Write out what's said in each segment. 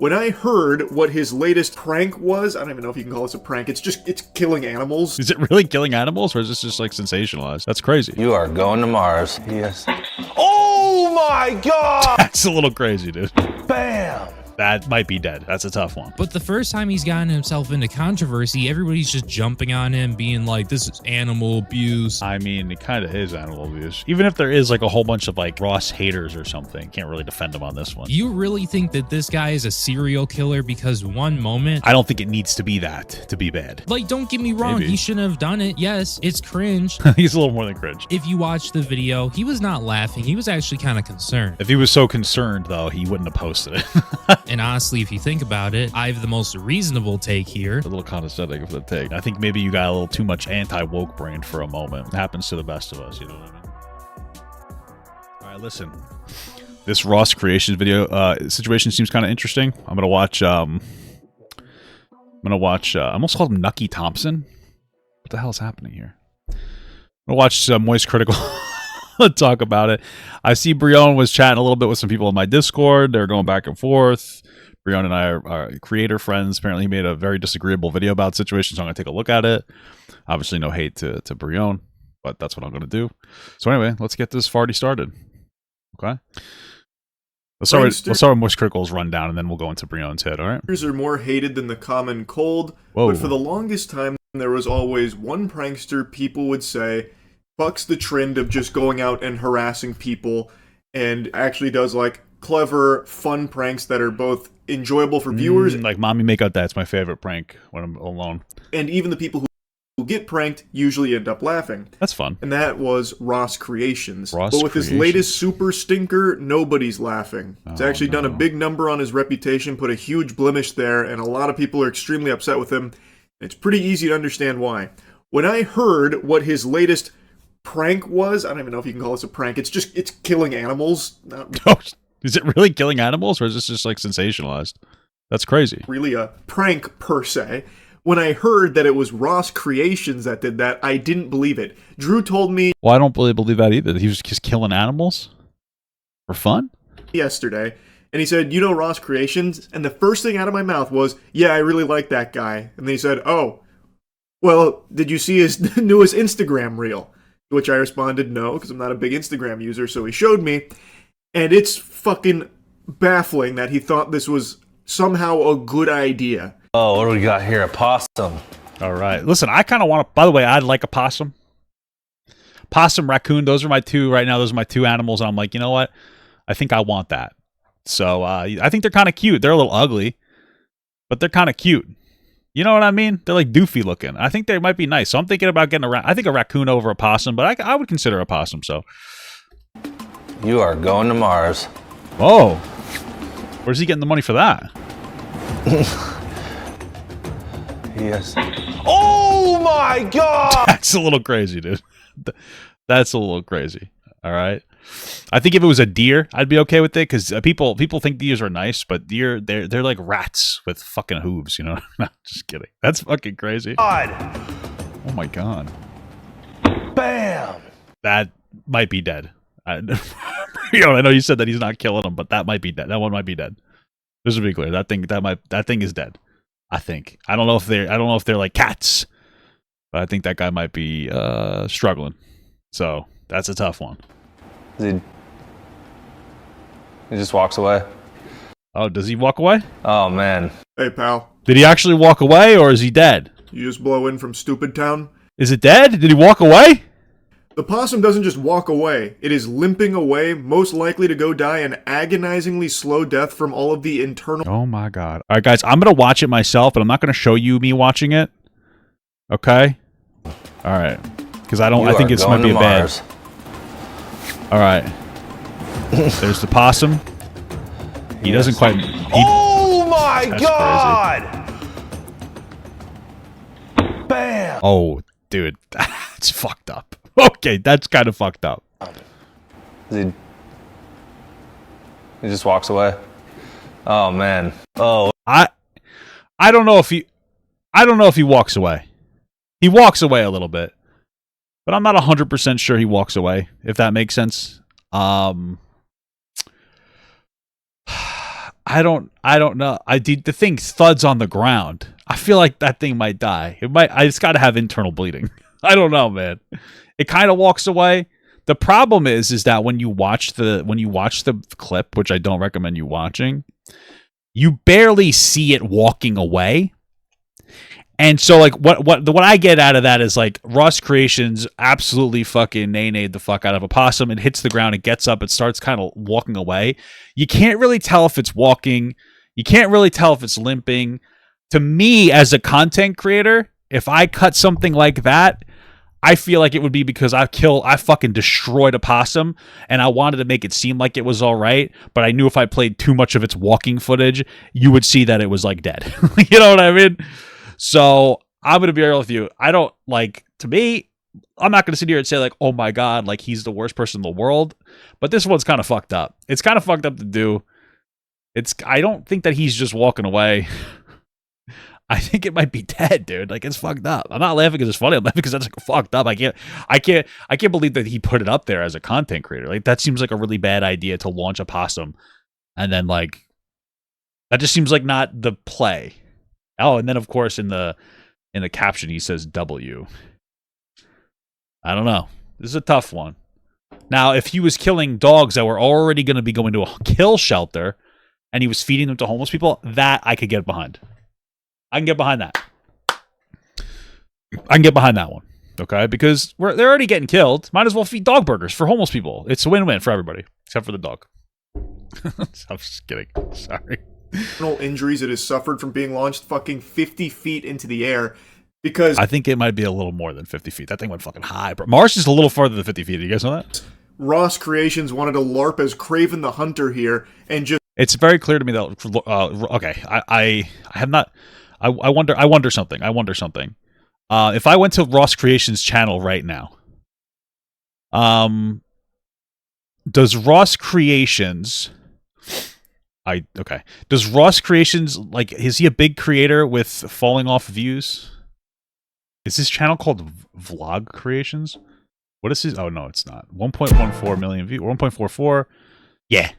When I heard what his latest prank was, I don't even know if you can call this a prank. It's killing animals. Is it really killing animals, or is this just like sensationalized? That's crazy. You are going to Mars. Yes. Oh my God! That's a little crazy, dude. Bam! That might be dead. That's a tough one. But the first time he's gotten himself into controversy, everybody's just jumping on him, being like, this is animal abuse. I mean, it kind of is animal abuse. Even if there is like a whole bunch of like Ross haters or something, can't really defend him on this one. You really think that this guy is a serial killer because one moment? I don't think it needs to be that to be bad. Like, don't get me wrong, Maybe. he shouldn't have done it. Yes, it's cringe. He's a little more than cringe. If you watch the video, he was not laughing. He was actually kind of concerned. If he was so concerned, though, he wouldn't have posted it. And honestly, if you think about it, I have the most reasonable take here. A little condescending of the take. I think maybe you got a little too much anti-woke brain for a moment. It happens to the best of us, you know what I mean? All right, listen. This Ross Creations video situation seems kind of interesting. I'm gonna watch. I almost called him Nucky Thompson. What the hell is happening here? I'm gonna watch Moist Critical talk about it. I see Bion was chatting a little bit with some people in my Discord. They're going back and forth. Bion and I are creator friends. Apparently, he made a very disagreeable video about the situation, so I'm gonna take a look at it. Obviously, no hate to Bion, but that's what I'm gonna do. So anyway, let's get this farty started. Okay. Let's start with Moist Critical's rundown, and then we'll go into Brion's head, all right? Pranksters are more hated than the common cold, Whoa. but for the longest time, there was always one prankster people would say bucks the trend of just going out and harassing people and actually does like clever, fun pranks that are both enjoyable for viewers. Like Mommy Make Out That's my favorite prank when I'm alone. And even the people who get pranked usually end up laughing. That's fun. And that was Ross Creations. Ross but with his Creations. latest super stinker, nobody's laughing. It's actually done a no. big number on his reputation, put a huge blemish there, and a lot of people are extremely upset with him. It's pretty easy to understand why. When I heard what his latest prank was, I don't even know if you can call this a prank. It's killing animals. Not Is it really killing animals, or is this just like sensationalized? That's crazy. really a prank per se. When I heard that it was Ross Creations that did that, I didn't believe it. Drew told me Well, I don't really believe that either. He was just killing animals for fun? yesterday, and he said, you know Ross Creations? And the first thing out of my mouth was, yeah, I really like that guy. And then he said, oh, well, did you see his newest Instagram reel? To which I responded, no, because I'm not a big Instagram user, so he showed me. And it's fucking baffling that he thought this was somehow a good idea. Oh, what do we got here? A possum. All right. Listen, I kind of want to... By the way, I'd like a possum. Possum, raccoon, those are my two... Right now, those are my two animals, and I'm like, you know what? I think I want that. So, I think they're kind of cute. They're a little ugly, but they're kind of cute. You know what I mean? They're like doofy looking. I think they might be nice. So I'm thinking about getting I think a raccoon over a possum, but I would consider a possum, so... You are going to Mars. Whoa. Where's he getting the money for that? Yes. Oh my God! That's a little crazy, dude. That's a little crazy. All right. I think if it was a deer, I'd be okay with it because people think deers are nice, but deer they're like rats with fucking hooves. You know? No, just kidding. That's fucking crazy. God. Oh my God. Bam! That might be dead. I know you said that he's not killing them, but that might be dead. That one might be dead. Just to be clear, that thing is dead. I think. I don't know if they're like cats, but I think that guy might be struggling. So that's a tough one. He just walks away. Oh, does he walk away? Oh man. Hey, pal, Did he actually walk away, or is he dead? you just blow in from Stupid Town? Is it dead? Did he walk away? The possum doesn't just walk away. It is limping away, most likely to go die an agonizingly slow death from all of the internal... Oh my God. All right, guys, I'm going to watch it myself, but I'm not going to show you me watching it. Okay? All right. Because I think this might be a bad... All right. There's the possum. He doesn't quite... Oh my That's God! Bam! Oh, dude. That's fucked up. Okay, that's kind of fucked up. He just walks away. Oh man. Oh. I don't know if he walks away. He walks away a little bit. But I'm not 100% sure he walks away, if that makes sense. I I don't know. The thing thuds on the ground. I feel like that thing might die. It's got to have internal bleeding. I don't know, man. It kind of walks away. The problem is that when you watch the clip, which I don't recommend you watching, you barely see it walking away. And so, like, what I get out of that is, like, Ross Creations absolutely fucking nay-nayed the fuck out of a possum. It hits the ground, it gets up, it starts kind of walking away. You can't really tell if it's walking. You can't really tell if it's limping. To me, as a content creator, if I cut something like that, I feel like it would be because I fucking destroyed a possum, and I wanted to make it seem like it was all right, but I knew if I played too much of its walking footage, you would see that it was, like, dead. You know what I mean? So I'm going to be real with you. I don't to me, I'm not going to sit here and say like, oh my God, like he's the worst person in the world. But this one's kind of fucked up. It's kind of fucked up to do. I don't think that he's just walking away. I think it might be dead, dude. Like, it's fucked up. I'm not laughing because it's funny. I'm laughing because that's like fucked up. I can't believe that he put it up there as a content creator. Like, that seems like a really bad idea to launch a possum. And then like, that just seems like not the play. Oh, and then of course in the caption he says W. I don't know. This is a tough one. Now, if he was killing dogs that were already going to be going to a kill shelter and he was feeding them to homeless people, that I could get behind. I can get behind that. I can get behind that one. Okay? Because they're already getting killed. Might as well feed dog burgers for homeless people. It's a win-win for everybody, except for the dog. I'm just kidding. Sorry. Injuries it has suffered from being launched fucking 50 feet into the air because I think it might be a little more than 50 feet. That thing went fucking high. But Mars is a little farther than 50 feet. Do you guys know that? Ross Creations wanted to LARP as Craven the Hunter here and just... It's very clear to me that... okay, I have not... I wonder something. If I went to Ross Creations' channel right now, does Ross Creations... Does Ross Creations, like, is he a big creator with falling off views? Is his channel called Vlog Creations? What is his? Oh, no, it's not. 1.14 million views. 1.44. Yeah,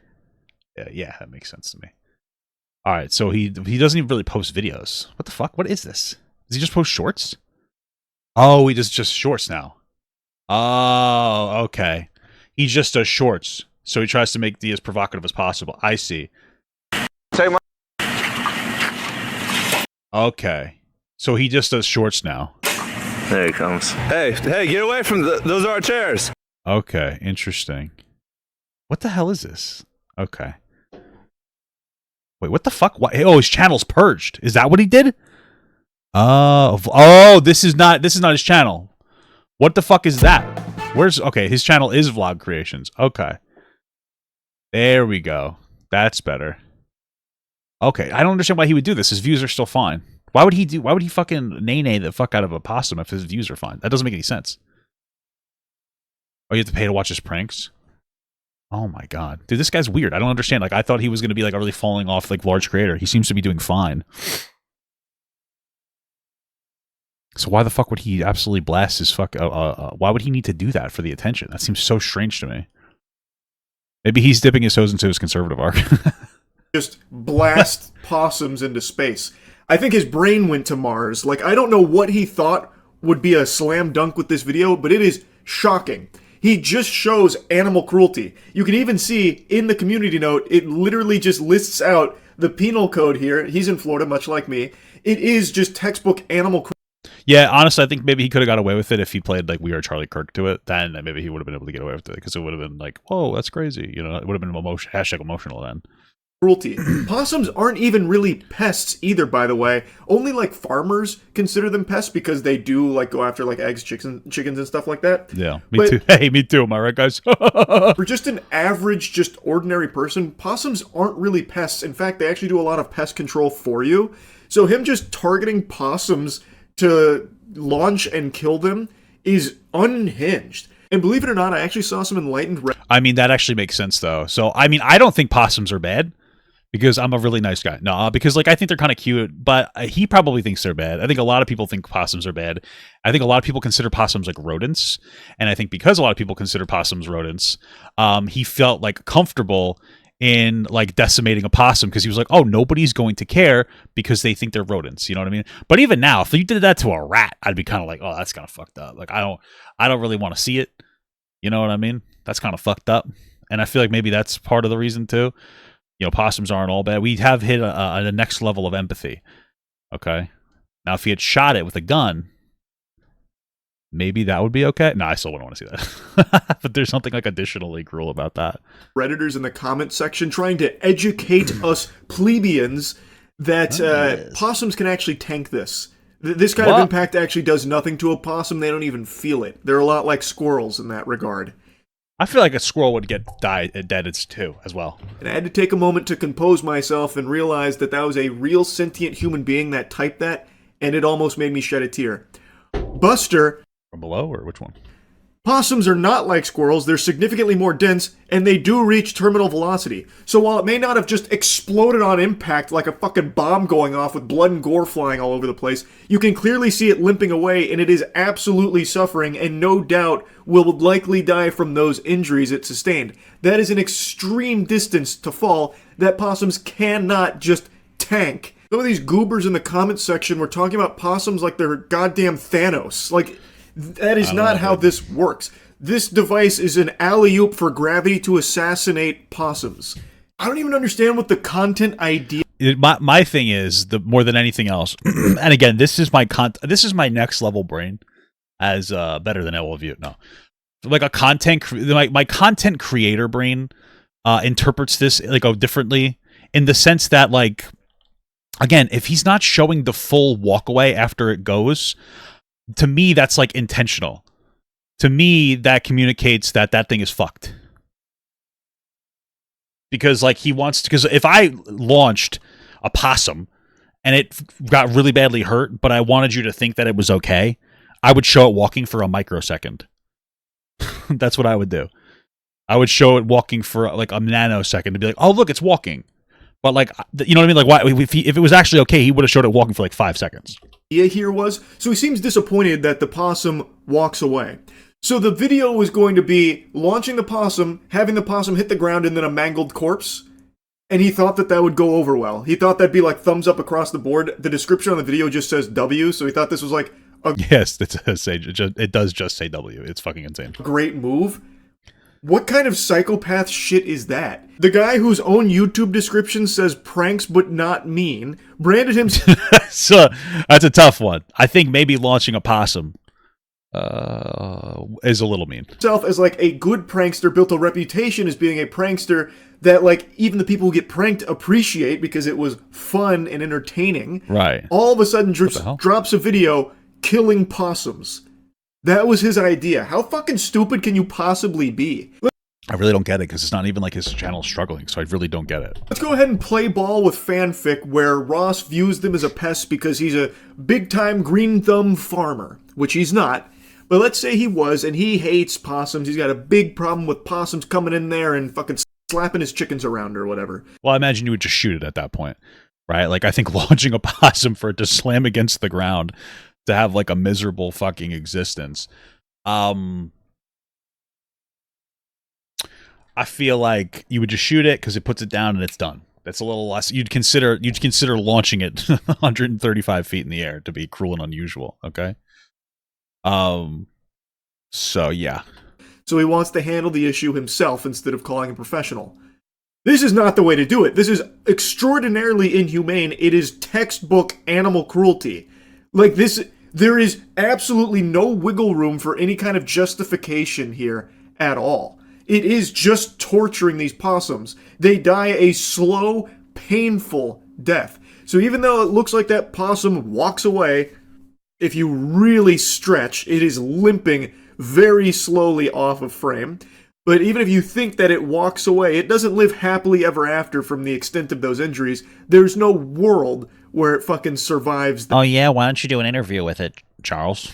that makes sense to me. All right, so he doesn't even really post videos. What the fuck? What is this? Does he just post shorts? Oh, he does just shorts now. Oh, okay. He just does shorts. So he tries to make the as provocative as possible. I see. Okay. So he just does shorts now. There he comes. Hey, get away from those are our chairs. Okay, interesting. What the hell is this? Okay. Wait, what the fuck? Oh, his channel's purged. Is that what he did? Oh, this is not his channel. What the fuck is that? Okay, his channel is Vlog Creations. Okay. There we go. That's better. Okay, I don't understand why he would do this. His views are still fine. Why would he fucking nay the fuck out of a possum if his views are fine? That doesn't make any sense. Oh, you have to pay to watch his pranks? Oh my god. Dude, this guy's weird. I don't understand. Like, I thought he was going to be like a really falling off, like, large creator. He seems to be doing fine. So why the fuck would he absolutely blast his fuck... why would he need to do that for the attention? That seems so strange to me. Maybe he's dipping his toes into his conservative arc. Just blast possums into space. I think his brain went to Mars. Like, I don't know what he thought would be a slam dunk with this video, but it is shocking. He just shows animal cruelty. You can even see in the community note, it literally just lists out the penal code here. He's in Florida, much like me. It is just textbook animal cruelty. Yeah, honestly, I think maybe he could have got away with it if he played like We Are Charlie Kirk to it. Then maybe he would have been able to get away with it because it would have been like, whoa, that's crazy. You know, it would have been hashtag emotional then. Cruelty. Possums aren't even really pests either, by the way. Only like farmers consider them pests because they do like go after like eggs, chickens and stuff like that. Yeah, me too. Hey, me too. Am I right, guys? For just an average, just ordinary person, possums aren't really pests. In fact, they actually do a lot of pest control for you. So him just targeting possums to launch and kill them is unhinged. And believe it or not, I actually saw some enlightened... I mean, that actually makes sense, though. So, I mean, I don't think possums are bad. Because I'm a really nice guy. No, because like I think they're kind of cute, but he probably thinks they're bad. I think a lot of people think possums are bad. I think a lot of people consider possums like rodents, and I think because a lot of people consider possums rodents, he felt like comfortable in like decimating a possum because he was like, oh, nobody's going to care because they think they're rodents. You know what I mean? But even now, if you did that to a rat, I'd be kind of like, oh, that's kind of fucked up. Like I don't really want to see it. You know what I mean? That's kind of fucked up. And I feel like maybe that's part of the reason too. You know, possums aren't all bad. We have hit a next level of empathy. Okay. Now, if he had shot it with a gun, maybe that would be okay. No, I still wouldn't want to see that. But there's something like additionally cruel about that. Redditors in the comment section trying to educate us plebeians that possums can actually tank this. This kind of impact actually does nothing to a possum. They don't even feel it. They're a lot like squirrels in that regard. I feel like a squirrel would get dead too, as well. And I had to take a moment to compose myself and realize that that was a real sentient human being that typed that, and it almost made me shed a tear. Buster... From below, or which one? Possums are not like squirrels, they're significantly more dense, and they do reach terminal velocity. So while it may not have just exploded on impact like a fucking bomb going off with blood and gore flying all over the place, you can clearly see it limping away, and it is absolutely suffering, and no doubt will likely die from those injuries it sustained. That is an extreme distance to fall that possums cannot just tank. Some of these goobers in the comments section were talking about possums like they're goddamn Thanos. Like... that is not how this works. This device is an alley-oop for gravity to assassinate possums. I don't even understand what the content idea... My thing is, more than anything else, and again, this is my next level brain, as better than all of you. No. Like a my content creator brain interprets this like differently in the sense that, like, again, if he's not showing the full walkaway after it goes... to me, that's like intentional. To me, that communicates that that thing is fucked. Because like he wants to, because if I launched a possum and it got really badly hurt, but I wanted you to think that it was okay, I would show it walking for a microsecond. That's what I would do. I would show it walking for like a nanosecond to be like, oh, look, it's walking. But like, you know what I mean? Like, why, if it was actually okay, he would have showed it walking for like 5 seconds. Here was, so he seems disappointed that the possum walks away. So the video was going to be launching the possum, having the possum hit the ground, and then a mangled corpse. And he thought that that would go over well. He thought that'd be like thumbs up across the board. The description on the video just says W, so he thought this was like a... Yes, it does just say W. It's fucking insane. Great move. What kind of psychopath shit is that? The guy whose own YouTube description says pranks but not mean branded himself... So, that's a tough one. I think maybe launching a possum is a little mean. ...as like a good prankster, built a reputation as being a prankster that like even the people who get pranked appreciate because it was fun and entertaining. Right. All of a sudden drops a video killing possums. That was his idea. How fucking stupid can you possibly be? I really don't get it because it's not even like his channel's struggling, so I really don't get it. Let's go ahead and play ball with fanfic where Ross views them as a pest because he's a big-time green thumb farmer, which he's not. But let's say he was, and he hates possums. He's got a big problem with possums coming in there and fucking slapping his chickens around or whatever. Well, I imagine you would just shoot it at that point, right? Like, I think launching a possum for it to slam against the ground to have like a miserable fucking existence. I feel like you would just shoot it because it puts it down and it's done. That's a little less. You'd consider launching it 135 feet in the air to be cruel and unusual. Okay. So yeah. So he wants to handle the issue himself instead of calling a professional. This is not the way to do it. This is extraordinarily inhumane. It is textbook animal cruelty. Like this. There is absolutely no wiggle room for any kind of justification here at all. It is just torturing these possums. They die a slow, painful death. So even though it looks like that possum walks away, if you really stretch, it is limping very slowly off of frame. But even if you think that it walks away, it doesn't live happily ever after from the extent of those injuries. There's no world where it fucking survives that. Oh yeah, why don't you do an interview with it, Charles?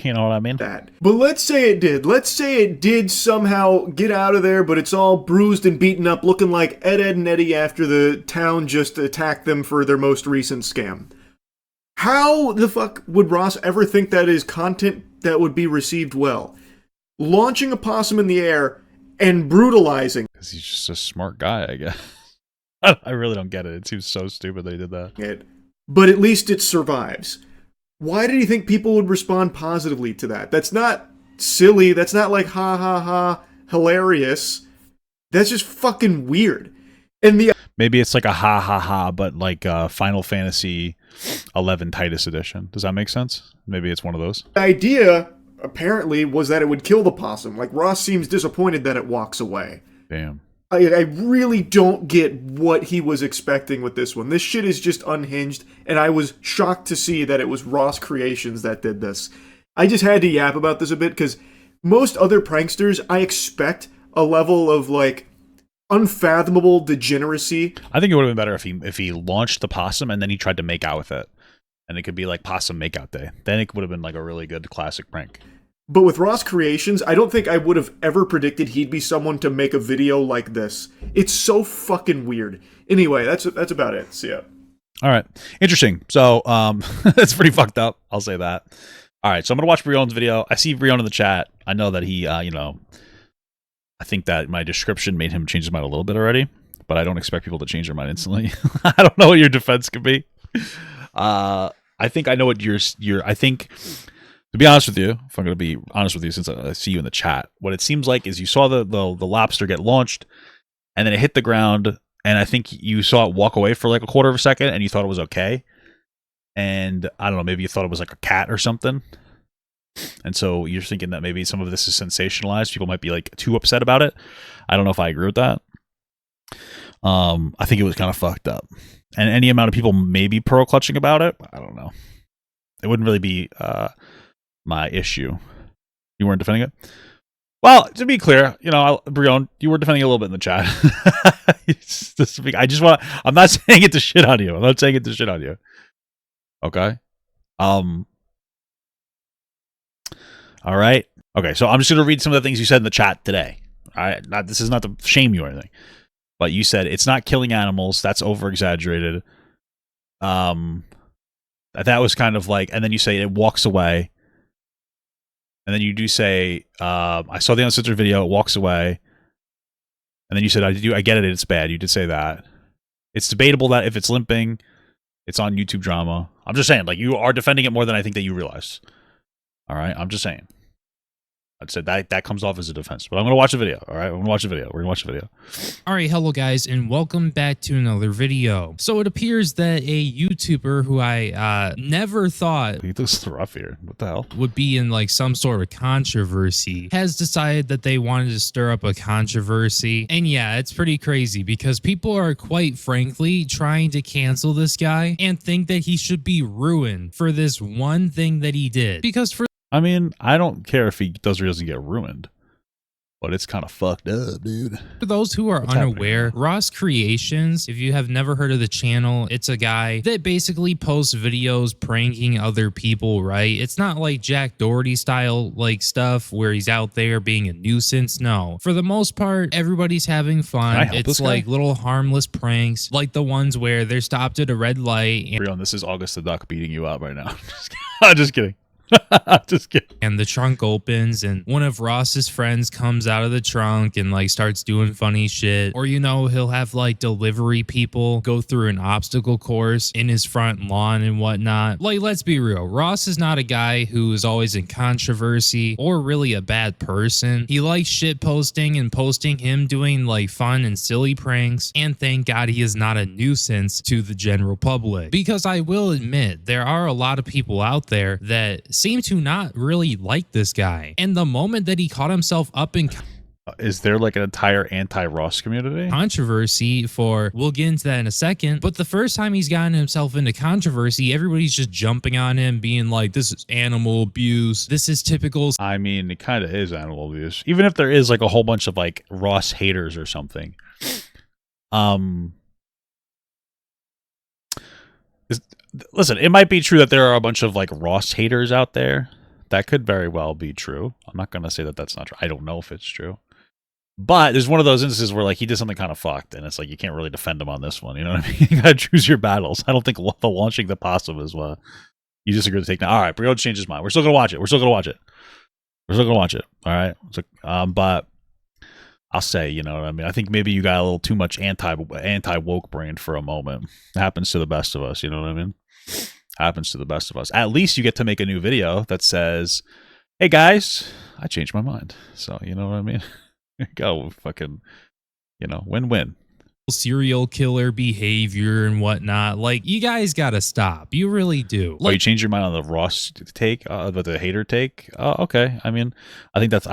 You know what I mean? But let's say it did. Let's say it did somehow get out of there, but it's all bruised and beaten up, looking like Ed, and Eddie after the town just attacked them for their most recent scam. How the fuck would Ross ever think that is content that would be received well? Launching a possum in the air and brutalizing Because he's just a smart guy, I guess. I really don't get it. It seems so stupid they did that. it. But at least it survives. Why did he think people would respond positively to that? That's not silly. That's not like ha ha ha hilarious. That's just fucking weird. And the Maybe it's like a ha ha ha, but like Final Fantasy 11 Titus edition. Does that make sense? Maybe it's one of those. idea apparently was that it would kill the possum. Like Ross seems disappointed that it walks away. Damn. I really don't get what he was expecting with this one. This shit is just unhinged, and I was shocked to see that it was Ross Creations that did this. I just had to yap about this a bit, because most other pranksters, I expect a level of, like, unfathomable degeneracy. I think it would have been better if he launched the possum and then he tried to make out with it. And it could be like Possum Makeout Day. Then it would have been like a really good classic prank. But with Ross Creations, I don't think I would have ever predicted he'd be someone to make a video like this. It's so fucking weird. Anyway, that's about it. See ya. All right. Interesting. So, that's pretty fucked up. I'll say that. All right. So I'm going to watch Brion's video. I see Brion in the chat. I know that he, I think that my description made him change his mind a little bit already, but I don't expect people to change their mind instantly. I don't know what your defense could be. I think I know what I think, to be honest with you, if I'm going to be honest with you, since I see you in the chat, what it seems like is you saw the lobster get launched and then it hit the ground. And I think you saw it walk away for like a quarter of a second and you thought it was okay. And I don't know, maybe you thought it was like a cat or something. And so you're thinking that maybe some of this is sensationalized. People might be like too upset about it. I don't know if I agree with that. I think it was kind of fucked up. And any amount of people maybe pearl clutching about it, I don't know. It wouldn't really be my issue. You weren't defending it? Well, to be clear, Brion, you were defending it a little bit in the chat. I'm not saying it to shit on you. I'm not saying it to shit on you. Okay. All right. Okay, so I'm just going to read some of the things you said in the chat today. All right. This is not to shame you or anything. But you said it's not killing animals. That's over-exaggerated. That was kind of like, and then you say it walks away. And then you do say, I saw the uncensored video, it walks away. And then you said, I get it, it's bad. You did say that. It's debatable that if it's limping, it's on YouTube drama. I'm just saying, like, you are defending it more than I think that you realize. All right? I'm just saying. I'd say that comes off as a defense. But I'm going to watch the video, all right? I'm going to watch the video. We're going to watch the video. All right, hello guys, and welcome back to another video. So it appears that a YouTuber who I never thought He looks rough here. What the hell? would be in like some sort of controversy has decided that they wanted to stir up a controversy. And yeah, it's pretty crazy because people are quite frankly trying to cancel this guy and think that he should be ruined for this one thing that he did. Because for I mean, I don't care if he does or doesn't get ruined. But it's kind of fucked up, dude. For those who are unaware, Ross Creations, if you have never heard of the channel, it's a guy that basically posts videos pranking other people, right? It's not like Jack Doherty style like stuff where he's out there being a nuisance. No. For the most part, everybody's having fun. It's like little harmless pranks, like the ones where they're stopped at a red light. And Brion, this is August the Duck beating you up right now. I'm just kidding. Just kidding. And the trunk opens and one of Ross's friends comes out of the trunk and like starts doing funny shit. Or, he'll have like delivery people go through an obstacle course in his front lawn and whatnot. Like, let's be real. Ross is not a guy who is always in controversy or really a bad person. He likes shit posting and posting him doing like fun and silly pranks. And thank God he is not a nuisance to the general public. Because I will admit, there are a lot of people out there that seem to not really like this guy. And the moment that he caught himself up in is there like an entire anti-Ross community? Controversy for, we'll get into that in a second, but the first time he's gotten himself into controversy, everybody's just jumping on him, being like, this is animal abuse. This is typical. I mean, it kind of is animal abuse. Even if there is like a whole bunch of like Ross haters or something. Listen, it might be true that there are a bunch of like Ross haters out there. That could very well be true. I'm not going to say that that's not true. I don't know if it's true. But there's one of those instances where like he did something kind of fucked and it's like you can't really defend him on this one. You know what I mean? You got to choose your battles. I don't think the launching the possum is what you disagree to take now. All right, Brion changed his mind. We're still going to watch it. We're still going to watch it. We're still going to watch it. All right. So, but I'll say, you know what I mean? I think maybe you got a little too much anti woke brain for a moment. It happens to the best of us, you know what I mean? Happens to the best of us. At least you get to make a new video that says, "Hey guys, I changed my mind." So, you know what I mean? Go fucking, you know, win-win. Serial killer behavior and whatnot. Like, you guys gotta stop. You really do. You changed your mind on the Ross take, but the hater take. Okay. I mean, I think that's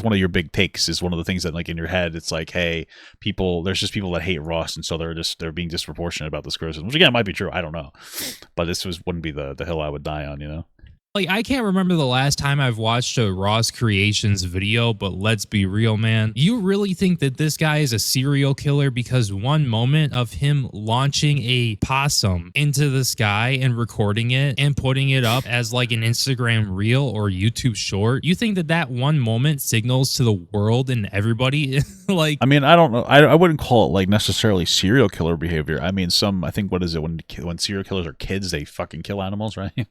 one of your big takes. Is one of the things that, like, in your head, it's like, hey, there's just people that hate Ross, and so they're being disproportionate about this criticism. Which again might be true. I don't know, but wouldn't be the hill I would die on. You know. Like, I can't remember the last time I've watched a Ross Creations video, but let's be real, man. You really think that this guy is a serial killer because one moment of him launching a possum into the sky and recording it and putting it up as like an Instagram reel or YouTube short, you think that that one moment signals to the world and everybody? Like, I mean, I don't know. I wouldn't call it like necessarily serial killer behavior. I mean, I think, what is it, when serial killers are kids, they fucking kill animals, right?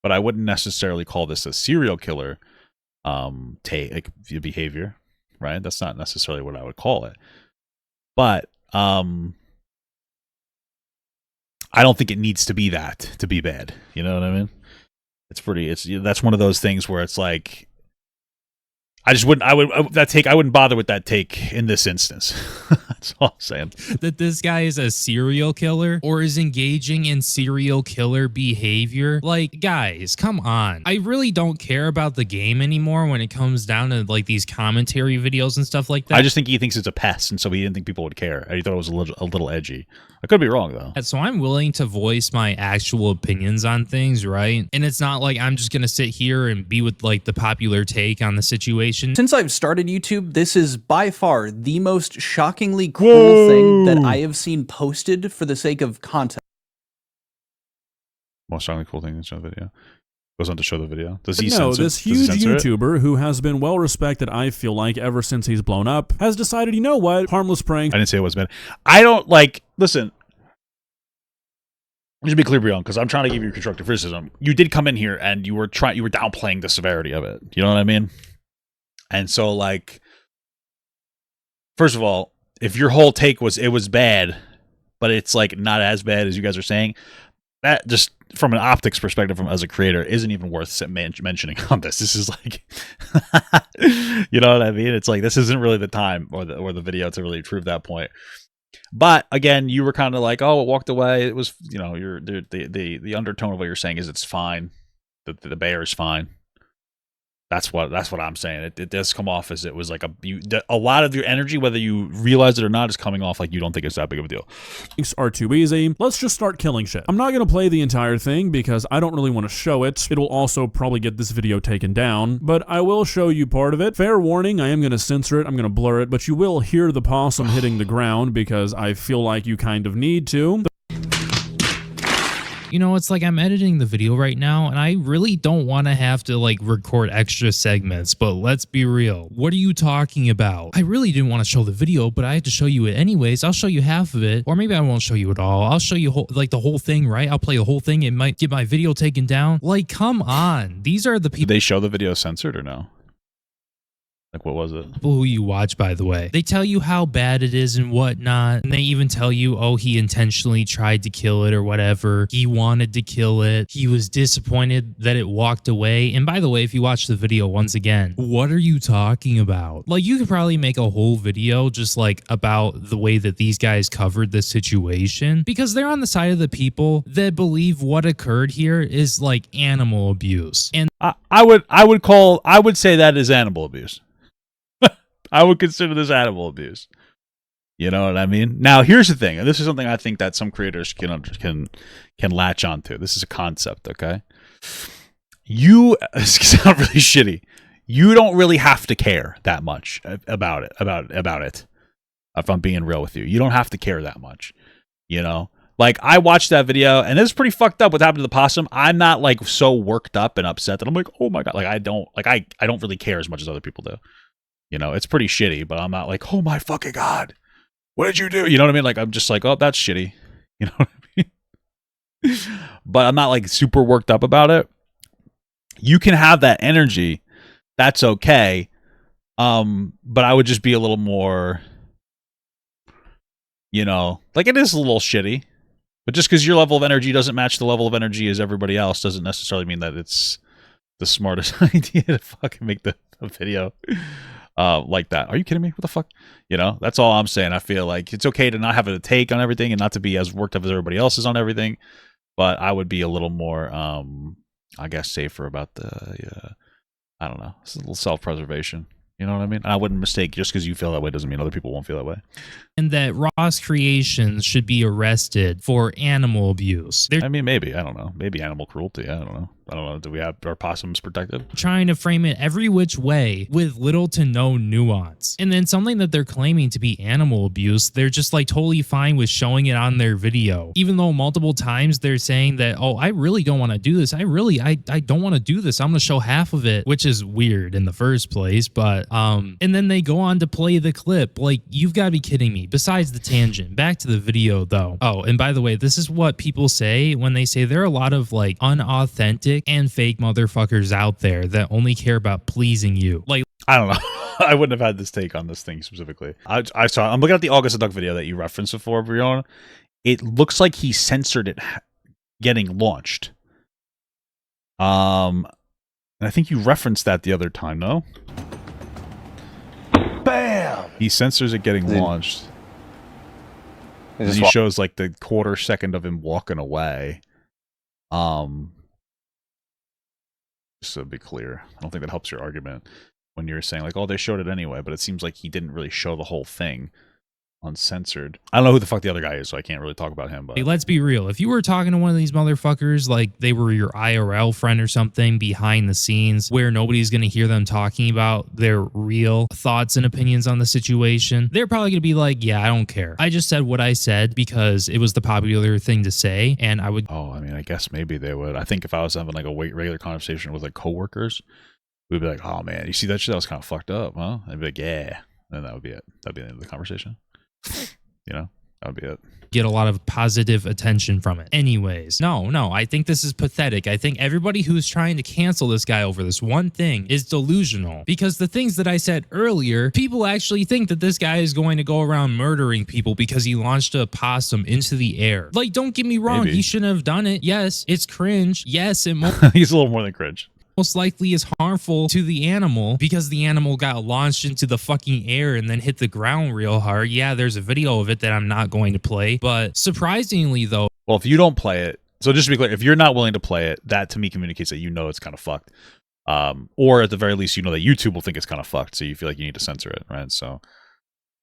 But I wouldn't necessarily call this a serial killer behavior, right? That's not necessarily what I would call it. But I don't think it needs to be that to be bad. You know what I mean? That's one of those things where it's like, I wouldn't bother with that take in this instance. That's all I'm saying. That this guy is a serial killer or is engaging in serial killer behavior. Like, guys, come on. I really don't care about the game anymore when it comes down to like these commentary videos and stuff like that. I just think he thinks it's a pest, and so he didn't think people would care. He thought it was a little edgy. I could be wrong though. So I'm willing to voice my actual opinions on things, right? And it's not like I'm just gonna sit here and be with like the popular take on the situation. Since I've started YouTube, this is by far the most shockingly cruel thing that I have seen posted for the sake of content. Most strongly cool thing in the video. Goes on to show the video. Does he No, censor? this huge YouTuber who has been well respected, I feel like, ever since he's blown up, has decided, you know what, harmless prank. I didn't say it was bad. I don't like. Listen, just to be clear, Bion, because I'm trying to give you constructive criticism. You did come in here and you were downplaying the severity of it. You know what I mean? And so, like, first of all, if your whole take was it was bad, but it's like not as bad as you guys are saying, that just from an optics perspective, as a creator, isn't even worth mentioning on this. This is like, you know what I mean? It's like, this isn't really the time or the video to really prove that point. But again, you were kind of like, oh, it walked away. It was, you know, the undertone of what you're saying is it's fine. The bear is fine. That's what I'm saying. It does come off as it was like a lot of your energy, whether you realize it or not, is coming off like you don't think it's that big of a deal. Things are too easy. Let's just start killing shit. I'm not going to play the entire thing because I don't really want to show it. It will also probably get this video taken down, but I will show you part of it. Fair warning, I am going to censor it. I'm going to blur it, but you will hear the possum hitting the ground because I feel like you kind of need to. You know, it's like I'm editing the video right now and I really don't want to have to like record extra segments, but let's be real. What are you talking about? I really didn't want to show the video, but I had to show you it anyways. I'll show you half of it, or maybe I won't show you it all. I'll show you the whole thing, right? I'll play the whole thing. It might get my video taken down. Like, come on. These are the people. Did they show the video censored or no? Like, what was it? People who you watch, by the way, they tell you how bad it is and whatnot. And they even tell you, oh, he intentionally tried to kill it or whatever. He wanted to kill it. He was disappointed that it walked away. And by the way, if you watch the video once again, what are you talking about? Like, you could probably make a whole video just like about the way that these guys covered the situation, because they're on the side of the people that believe what occurred here is like animal abuse. And I would say that is animal abuse. I would consider this animal abuse. You know what I mean? Now, here's the thing, and this is something I think that some creators can latch onto. This is a concept, okay? It's sound really shitty. You don't really have to care that much about it. If I'm being real with you, you don't have to care that much. You know, like, I watched that video, and it's pretty fucked up what happened to the possum. I'm not like so worked up and upset that I'm like, oh my god, like I don't really care as much as other people do. You know, it's pretty shitty, but I'm not like, oh my fucking god, what did you do? You know what I mean? Like, I'm just like, oh, that's shitty. You know what I mean? But I'm not like super worked up about it. You can have that energy. That's okay. But I would just be a little more, you know, like it is a little shitty. But just because your level of energy doesn't match the level of energy as everybody else doesn't necessarily mean that it's the smartest idea to fucking make the video like that. Are you kidding me? What the fuck? You know, that's all I'm saying. I feel like it's okay to not have a take on everything and not to be as worked up as everybody else is on everything. But I would be a little more, I guess, safer about the, I don't know, it's a little self-preservation. You know what I mean? And I wouldn't mistake just because you feel that way doesn't mean other people won't feel that way. And that Ross Creations should be arrested for animal abuse. They're I mean, maybe. I don't know. Maybe animal cruelty. I don't know. Do we have our possums protected? trying to frame it every which way with little to no nuance. And then something that they're claiming to be animal abuse, they're just like totally fine with showing it on their video. Even though multiple times they're saying that, oh, I really don't want to do this. I don't want to do this. I'm going to show half of it, which is weird in the first place. But, and then they go on to play the clip. Like, you've got to be kidding me. Besides the tangent, back to the video though. Oh, and by the way, this is what people say when they say there are a lot of like unauthentic and fake motherfuckers out there that only care about pleasing you. Like, I don't know. I wouldn't have had this take on this thing specifically. I saw. I'm looking at the August Duck video that you referenced before, Bion. It looks like he censored it getting launched. And I think you referenced that the other time, no? Bam! He censors it getting launched. And he shows like the quarter second of him walking away. Just to be clear, I don't think that helps your argument when you're saying like, oh, they showed it anyway, but it seems like he didn't really show the whole thing uncensored. I don't know who the fuck the other guy is, so I can't really talk about him. But hey, let's be real. If you were talking to one of these motherfuckers like they were your IRL friend or something behind the scenes where nobody's going to hear them talking about their real thoughts and opinions on the situation, they're probably going to be like, yeah, I don't care. I just said what I said because it was the popular thing to say, and I would... Oh, I mean, I guess maybe they would. I think if I was having like a regular conversation with like coworkers, we'd be like, oh man, you see that shit? That was kind of fucked up, huh? I'd be like, yeah. And that would be it. That'd be the end of the conversation. You know, that would be it. Get a lot of positive attention from it. Anyways, no, I think this is pathetic. I think everybody who's trying to cancel this guy over this one thing is delusional, because the things that I said earlier, people actually think that this guy is going to go around murdering people because he launched a possum into the air. Like, don't get me wrong, Maybe. He shouldn't have done it. Yes, it's cringe. Yes, it He's a little more than cringe. most likely is harmful to the animal because the animal got launched into the fucking air and then hit the ground real hard. Yeah, there's a video of it that I'm not going to play, but surprisingly though... Well, if you don't play it, so just to be clear, if you're not willing to play it, that to me communicates that you know it's kind of fucked. Or at the very least, you know that YouTube will think it's kind of fucked, so you feel like you need to censor it, right? So,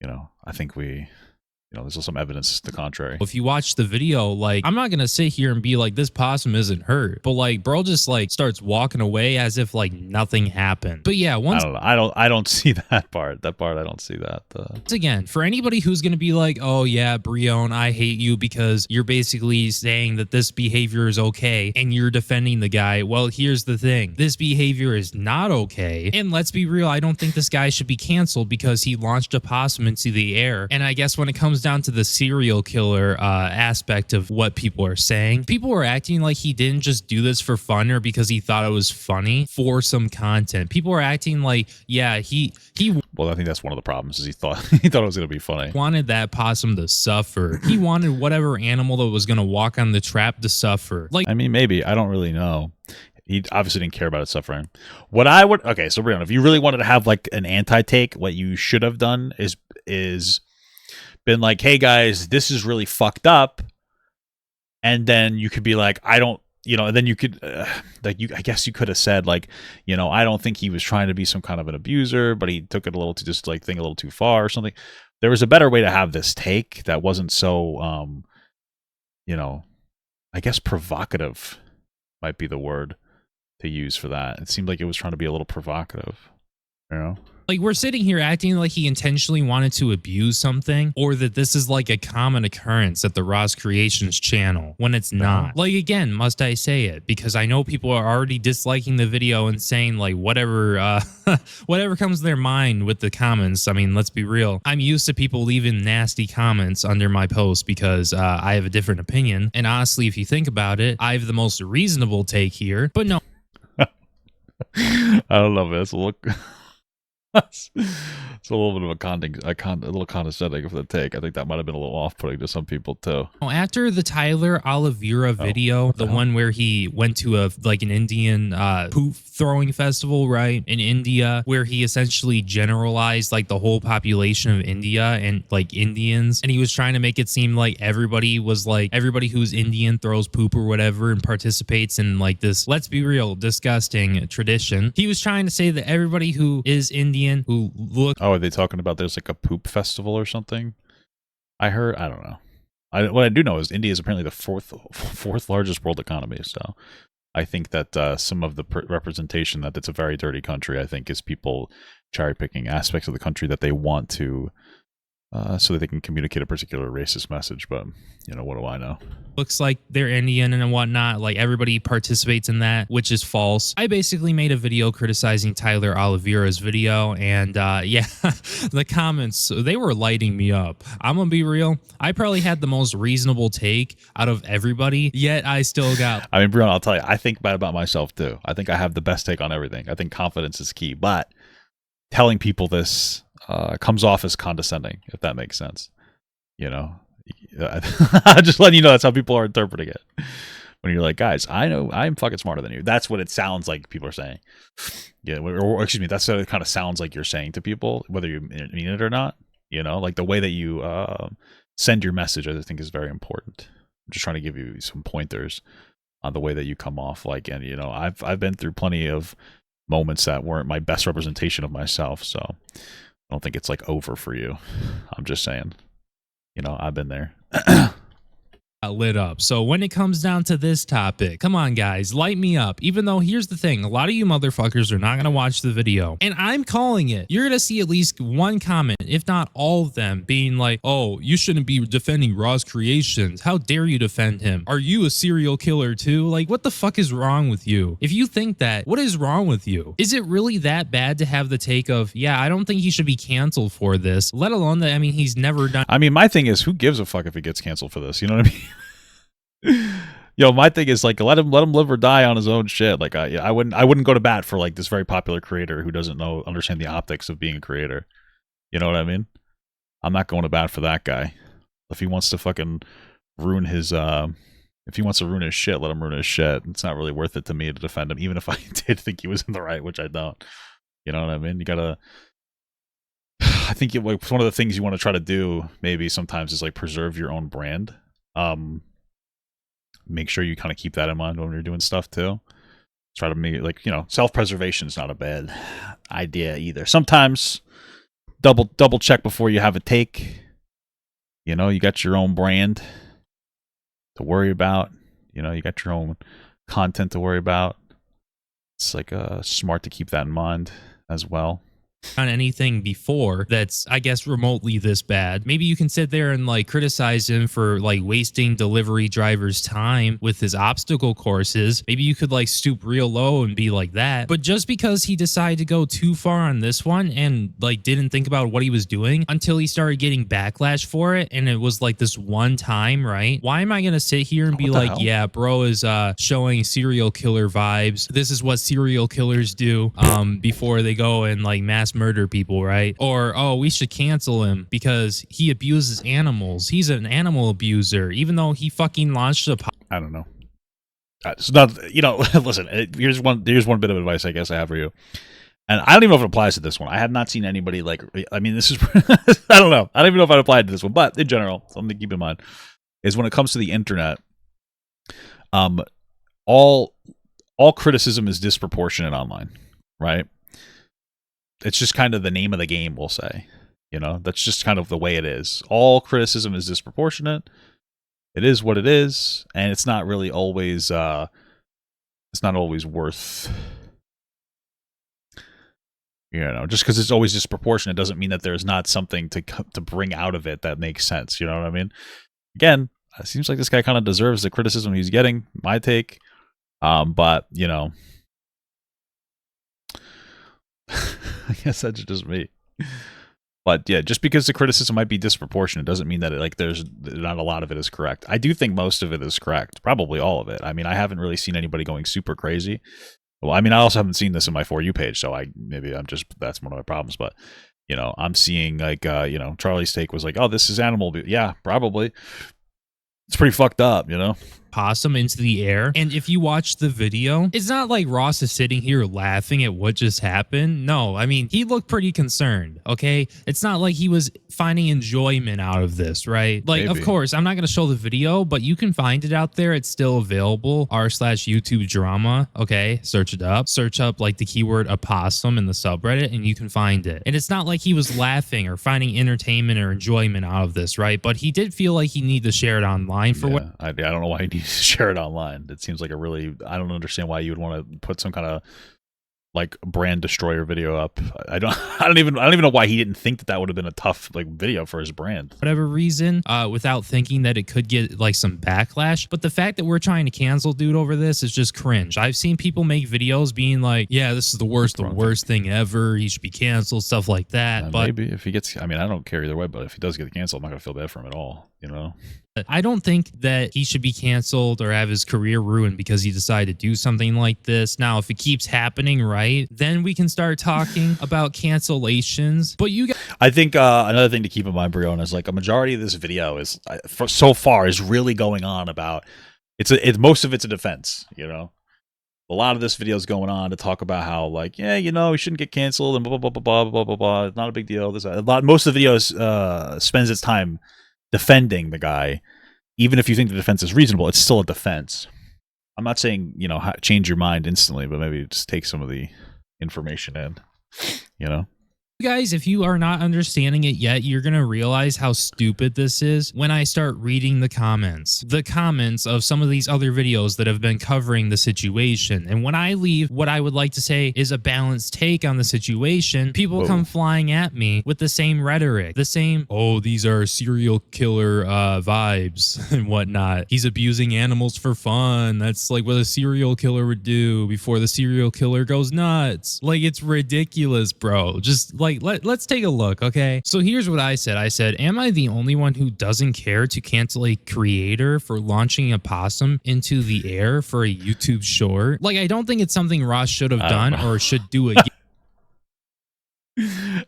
you know, I think there's some evidence to the contrary. If you watch the video, like, I'm not gonna sit here and be like, this possum isn't hurt, but like, bro just like starts walking away as if like nothing happened. But yeah, once I don't see that part. That part I don't see that. Once again, for anybody who's gonna be like, oh yeah, Bion, I hate you because you're basically saying that this behavior is okay and you're defending the guy. Well, here's the thing. This behavior is not okay. And let's be real, I don't think this guy should be canceled because he launched a possum into the air. And I guess when it comes down to the serial killer aspect of what people are saying, people are acting like he didn't just do this for fun or because he thought it was funny for some content. People are acting like, yeah, he well, I think that's one of the problems is he thought it was going to be funny. Wanted that possum to suffer. He wanted whatever animal that was going to walk on the trap to suffer. Like, I mean, maybe, I don't really know. He obviously didn't care about it suffering. Okay, so Brian, if you really wanted to have like an anti-take, what you should have done is been like, hey guys, this is really fucked up, and then you could be like, I don't, and then you could I guess you could have said like, I don't think he was trying to be some kind of an abuser, but he took it a little too, just like think a little too far or something. There was a better way to have this take that wasn't so I guess provocative might be the word to use for that. It seemed like it was trying to be a little provocative, Like, we're sitting here acting like he intentionally wanted to abuse something, or that this is like a common occurrence at the Ross Creations channel, when it's not. Like, again, must I say it? Because I know people are already disliking the video and saying like whatever whatever comes to their mind with the comments. I mean, let's be real. I'm used to people leaving nasty comments under my post because I have a different opinion. And honestly, if you think about it, I have the most reasonable take here. But no. I don't know, man. Look. It's a little bit of a little condescending of the take. I think that might have been a little off-putting to some people too. After the Tyler Oliveira video, the one where he went to an Indian poop throwing festival, right, in India, where he essentially generalized like the whole population of India and like Indians, and he was trying to make it seem like everybody who's Indian throws poop or whatever and participates in like this, let's be real, disgusting tradition. He was trying to say that everybody who is Indian who look. Oh, are they talking about there's like a poop festival or something? I heard. I don't know. What I do know is India is apparently the fourth largest world economy. So I think that some of the representation that it's a very dirty country, I think, is people cherry picking aspects of the country that they want to, so that they can communicate a particular racist message. But you know, what do I know? Looks like they're Indian and whatnot. Like everybody participates in that, which is false. I basically made a video criticizing Tyler Oliveira's video, and yeah, the comments, they were lighting me up. I'm gonna be real. I probably had the most reasonable take out of everybody, yet I still got. I mean, Brian, I'll tell you, I think bad about myself too. I think I have the best take on everything. I think confidence is key, but telling people this comes off as condescending, if that makes sense. You know, just letting you know that's how people are interpreting it. When you're like, guys, I know I'm fucking smarter than you. That's what it sounds like people are saying. Yeah, or excuse me, that's what it kind of sounds like you're saying to people, whether you mean it or not. You know, like the way that you send your message, I think, is very important. I'm just trying to give you some pointers on the way that you come off. Like, and you know, I've been through plenty of moments that weren't my best representation of myself, so I don't think it's like over for you. I'm just saying, you know, I've been there. Lit up. So when it comes down to this topic, come on guys, light me up. Even though here's the thing, a lot of you motherfuckers are not going to watch the video, and I'm calling it. You're going to see at least one comment, if not all of them, being like, oh, you shouldn't be defending Raw's creations. How dare you defend him? Are you a serial killer too? Like, what the fuck is wrong with you? If you think that, what is wrong with you? Is it really that bad to have the take of, yeah, I don't think he should be canceled for this, let alone that, I mean, he's never done. I mean, my thing is, who gives a fuck if he gets canceled for this? You know what I mean? Yo, my thing is like let him live or die on his own shit. Like I wouldn't go to bat for like this very popular creator who doesn't understand the optics of being a creator. You know what I mean? I'm not going to bat for that guy. If he wants to fucking ruin his if he wants to ruin his shit, let him ruin his shit. It's not really worth it to me to defend him, even if I did think he was in the right, which I don't. You know what I mean? You gotta. I think one of the things you want to try to do maybe sometimes is like preserve your own brand. Make sure you kind of keep that in mind when you're doing stuff too. Try to make, like, you know, self-preservation is not a bad idea either. Sometimes double check before you have a take. You know, you got your own brand to worry about. You know, you got your own content to worry about. It's like smart to keep that in mind as well. On anything before that's, I guess, remotely this bad. Maybe you can sit there and like criticize him for like wasting delivery drivers' time with his obstacle courses. Maybe you could like stoop real low and be like that. But just because he decided to go too far on this one and like didn't think about what he was doing until he started getting backlash for it, and it was like this one time, right? Why am I gonna sit here and be like, yeah, bro is showing serial killer vibes. This is what serial killers do before they go and like mass murder people, right? Or, oh, we should cancel him because he abuses animals. He's an animal abuser, even though he fucking launched a. I don't know. It's not, you know. Listen, here's one bit of advice I guess I have for you, and I don't even know if it applies to this one. I have not seen anybody like. I mean, this is. I don't know. I don't even know if I'd apply it to this one, but in general, something to keep in mind is when it comes to the internet, all criticism is disproportionate online, right? It's just kind of the name of the game, we'll say. You know, that's just kind of the way it is. All criticism is disproportionate. It is what it is, and it's not really always it's not always worth, you know, just because it's always disproportionate doesn't mean that there's not something to bring out of it that makes sense. You know what I mean? Again, it seems like this guy kind of deserves the criticism he's getting, my take. But, you know, I guess that's just me. But yeah, just because the criticism might be disproportionate doesn't mean that there's not a lot of it is correct. I do think most of it is correct, probably all of it. I mean, I haven't really seen anybody going super crazy. Well, I mean, I also haven't seen this in my For You page, so that's one of my problems. But I'm seeing like Charlie's take was like, oh, this is animal abuse. Yeah, probably. It's pretty fucked up, Possum into the air. And if you watch the video, it's not like Ross is sitting here laughing at what just happened. No, I mean, he looked pretty concerned, okay? It's not like he was finding enjoyment out of this, right? Like, Maybe. Of course, I'm not going to show the video, but you can find it out there. It's still available, r/YouTube drama, okay? Search it up. Search up like the keyword opossum in the subreddit and you can find it. And it's not like he was laughing or finding entertainment or enjoyment out of this, right? But he did feel like he needed to share it online for what I don't know why you need to share it online. It seems like I don't understand why you would want to put some kind of like brand destroyer video up. I don't even know why he didn't think that would have been a tough like video for his brand. whatever reason, without thinking that it could get like some backlash. But the fact that we're trying to cancel dude over this is just cringe. I've seen people make videos being like, yeah, this is the worst thing ever. He should be canceled, stuff like that. But maybe if he gets, I mean, I don't care either way, but if he does get canceled, I'm not gonna feel bad for him at all, I don't think that he should be canceled or have his career ruined because he decided to do something like this. Now, if it keeps happening, right, then we can start talking about cancellations. But you guys, I think another thing to keep in mind, Brion, is like a majority of this video is so far is really going on about it's most of it's a defense. A lot of this video is going on to talk about how like he shouldn't get canceled and blah blah blah blah blah blah blah. It's not a big deal. Most of the videos spends its time defending the guy. Even if you think the defense is reasonable, it's still a defense. I'm not saying change your mind instantly, but maybe just take some of the information in. guys, if you are not understanding it yet, you're going to realize how stupid this is when I start reading the comments of some of these other videos that have been covering the situation. And when I leave what I would like to say is a balanced take on the situation, people come flying at me with the same rhetoric, the same, oh, these are serial killer vibes and whatnot. He's abusing animals for fun. That's like what a serial killer would do before the serial killer goes nuts. Like, it's ridiculous, bro. Just like, let's take a look, okay? So here's what I said. I said, am I the only one who doesn't care to cancel a creator for launching a possum into the air for a YouTube short? Like, I don't think it's something Ross should have done or should do again.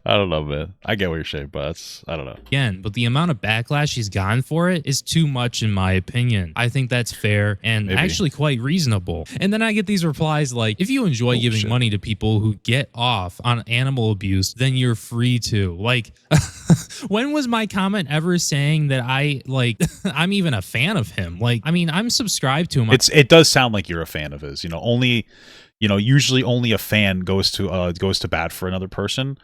I don't know, man. I get what you're saying, but I don't know. Again, but the amount of backlash he's gotten for it is too much in my opinion. I think that's fair and actually quite reasonable. And then I get these replies like, if you enjoy giving money to people who get off on animal abuse, then you're free to. Like, when was my comment ever saying that I'm even a fan of him? Like, I mean, I'm subscribed to him. It does sound like you're a fan of his. Usually only a fan goes to bat for another person